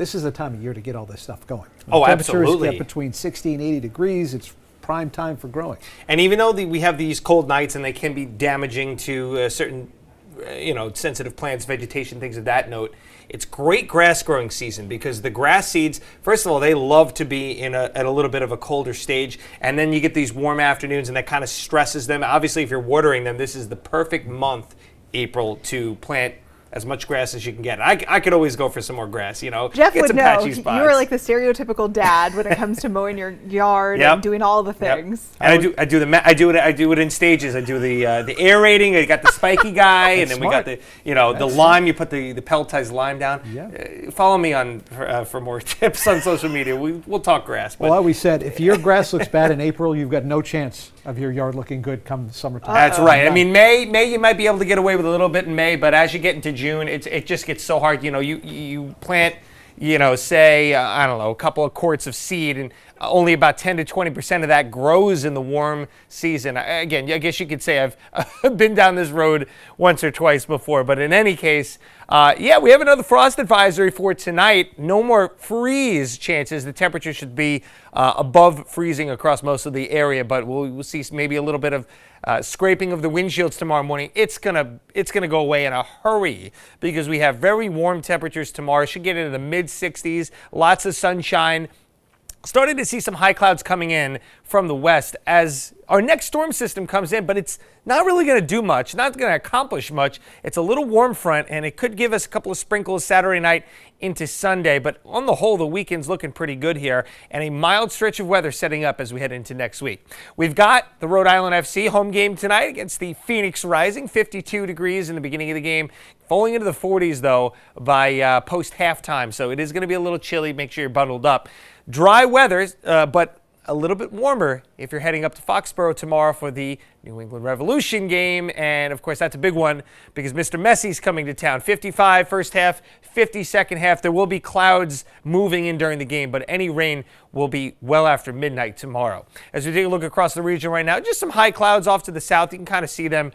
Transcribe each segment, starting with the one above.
this is the time of year to get all this stuff going. Oh, temperatures absolutely. get between 60 and 80 degrees. It's prime time for growing. And even though we have these cold nights and they can be damaging to certain sensitive plants, vegetation, things of that note, it's great grass growing season because the grass seeds, first of all, they love to be at a little bit of a colder stage, and then you get these warm afternoons and that kind of stresses them. Obviously, if you're watering them, this is the perfect month, April, to plant as much grass as you can get. I could always go for some more grass, Jeff get would some know. patchy spots. You are like the stereotypical dad when it comes to mowing your yard Yep. and doing all the things. Yep. And I do it in stages. I do the aerating. I got the spiky guy, and then smart. we got the lime. You put the pelletized lime down. Yeah. Follow me on for more tips on social media. We'll talk grass. But Well, I always said, if your grass looks bad in April, you've got no chance of your yard looking good come summertime. that's right. I mean, May you might be able to get away with a little bit in May, but as you get into June, it just gets so hard. You plant, say, I don't know, a couple of quarts of seed, and only about 10 to 20% of that grows in the warm season. Again, I guess you could say I've been down this road once or twice before, but in any case, we have another frost advisory for tonight. No more freeze chances. The temperature should be above freezing across most of the area, but we'll see maybe a little bit of scraping of the windshields tomorrow morning. It's gonna go away in a hurry because we have very warm temperatures tomorrow. Should get into the mid 60s, lots of sunshine. Starting to see some high clouds coming in from the west as our next storm system comes in, but it's not really going to do much, not going to accomplish much. It's a little warm front, and it could give us a couple of sprinkles Saturday night into Sunday, but on the whole, the weekend's looking pretty good here, and a mild stretch of weather setting up as we head into next week. We've got the Rhode Island FC home game tonight against the Phoenix Rising, 52 degrees in the beginning of the game, falling into the 40s, though, by post-halftime, so it is going to be a little chilly. Make sure you're bundled up. Dry weather, but a little bit warmer if you're heading up to Foxborough tomorrow for the New England Revolution game. And, of course, that's a big one because Mr. Messi's coming to town. 55 first half, 50 second half. There will be clouds moving in during the game, but any rain will be well after midnight tomorrow. As we take a look across the region right now, just some high clouds off to the south. You can kind of see them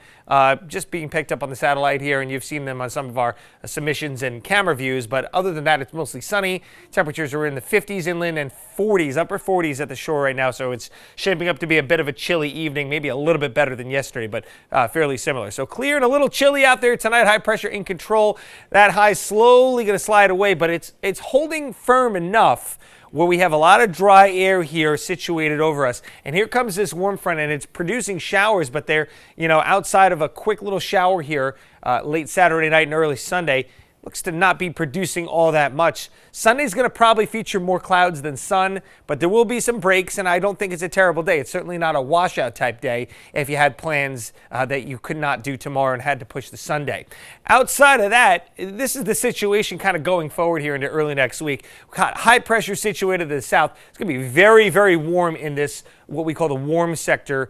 just being picked up on the satellite here, and you've seen them on some of our submissions and camera views. But other than that, it's mostly sunny. Temperatures are in the 50s inland and 40s, upper 40s at the shore right now, so it's shaping up to be a bit of a chilly evening, maybe a little bit better than yesterday, but fairly similar. So clear and a little chilly out there tonight. High pressure in control. That high slowly going to slide away, but it's holding firm enough where we have a lot of dry air here situated over us. And here comes this warm front, and it's producing showers, but they're, outside of a quick little shower here late Saturday night and early Sunday, looks to not be producing all that much. Sunday's going to probably feature more clouds than sun, but there will be some breaks, and I don't think it's a terrible day. It's certainly not a washout type day if you had plans that you could not do tomorrow and had to push the Sunday. Outside of that, this is the situation kind of going forward here into early next week. We've got high pressure situated to the south. It's going to be very, very warm in this, what we call the warm sector,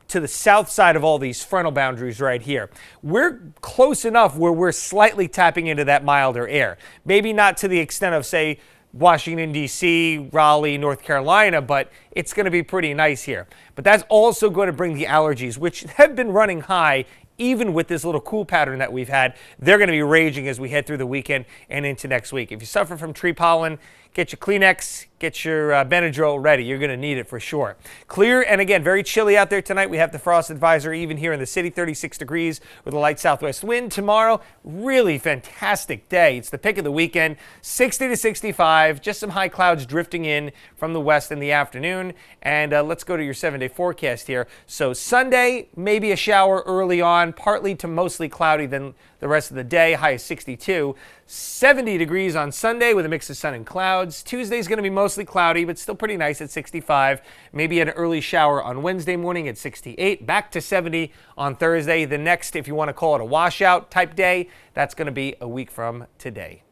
to the south side of all these frontal boundaries right here. We're close enough where we're slightly tapping into that milder air. Maybe not to the extent of, say, Washington, D.C., Raleigh, North Carolina, but it's going to be pretty nice here. But that's also going to bring the allergies, which have been running high even with this little cool pattern that we've had. They're going to be raging as we head through the weekend and into next week. If you suffer from tree pollen, get your Kleenex, get your Benadryl ready. You're going to need it for sure. Clear and, again, very chilly out there tonight. We have the frost advisory even here in the city, 36 degrees with a light southwest wind. Tomorrow, really fantastic day. It's the pick of the weekend, 60 to 65, just some high clouds drifting in from the west in the afternoon. And let's go to your 7-day forecast here. So Sunday, maybe a shower early on, partly to mostly cloudy then the rest of the day, high is 62. 70 degrees on Sunday with a mix of sun and clouds. Tuesday's going to be mostly cloudy, but still pretty nice at 65. Maybe an early shower on Wednesday morning at 68. Back to 70 on Thursday. The next, if you want to call it a washout type day, that's going to be a week from today.